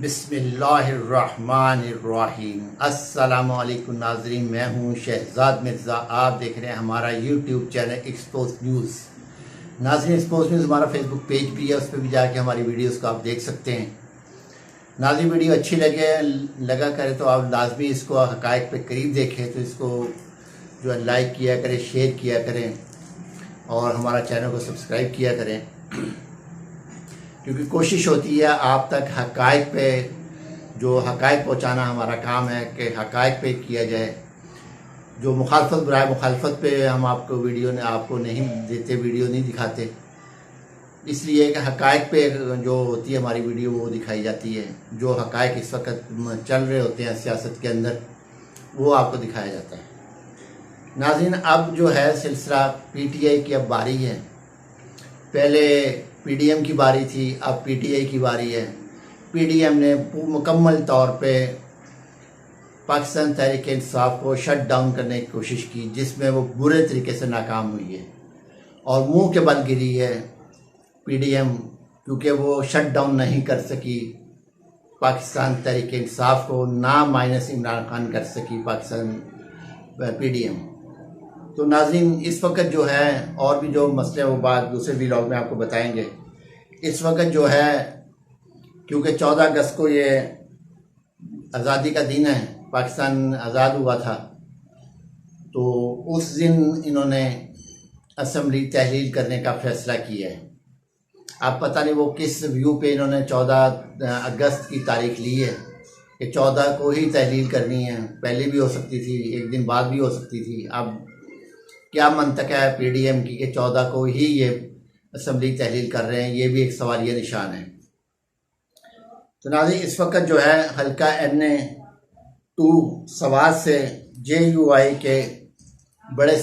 बिस्मिल्लाहिर्रहमानिर्रहीम। अस्सलामुअलैकुम नाज़रीन, मैं हूँ शहजाद मिर्ज़ा। आप देख रहे हैं हमारा यूट्यूब चैनल एक्सपोज न्यूज़। नाज़रीन, एक्सपोज न्यूज़ हमारा फेसबुक पेज भी है, उस पर भी जाके हमारी वीडियोस को आप देख सकते हैं। नाज़रीन, वीडियो अच्छी लगा करे तो आप लाजमी इसको हक़ाइक़ पे करीब देखें, तो इसको जो है लाइक किया करें, शेयर किया करें और हमारा चैनल को सब्सक्राइब किया करें, क्योंकि कोशिश होती है आप तक हक़ाइक़ पे जो हक़ाइक़ पहुँचाना हमारा काम है कि हक़ाइक़ पे किया जाए। जो मुखालफत बुराई मुखालफत पे हम आपको आपको नहीं देते, वीडियो नहीं दिखाते, इसलिए कि हक़ाइक़ पे जो होती है हमारी वीडियो वो दिखाई जाती है। जो हक़ाइक़ इस वक्त चल रहे होते हैं सियासत के अंदर, वो आपको दिखाया जाता है। नाज़रीन, अब जो है सिलसिला पीटीआई की अब बारी है। पहले पीडीएम की बारी थी, अब पीटीआई की बारी है। पीडीएम ने मुकम्मल तौर पे पाकिस्तान तहरीक इंसाफ को शट डाउन करने की कोशिश की, जिसमें वो बुरे तरीके से नाकाम हुई है और मुंह के बल गिरी है पीडीएम, क्योंकि वो शट डाउन नहीं कर सकी पाकिस्तान तहरीक इंसाफ को, ना माइनस इमरान खान कर सकी पाकिस्तान पीडीएम। तो नाज़रीन, इस वक्त जो है और भी जो मसले वो बात दूसरे व्लॉग में आपको बताएंगे। इस वक्त जो है, क्योंकि 14 अगस्त को ये आज़ादी का दिन है, पाकिस्तान आज़ाद हुआ था, तो उस दिन इन्होंने असम्बली तहलील करने का फ़ैसला किया है। अब पता नहीं वो किस व्यू पे इन्होंने 14 अगस्त की तारीख ली है कि 14 को ही तहलील करनी है। पहले भी हो सकती थी, एक दिन बाद भी हो सकती थी। अब क्या मंतक है पीडीएम की कि 14 को ही ये असम्बली तहलील कर रहे हैं, ये भी एक सवालिया निशान है। तो नाज़रीन, इस वक्त जो है हल्का NA 2 सवात से JUI के बड़े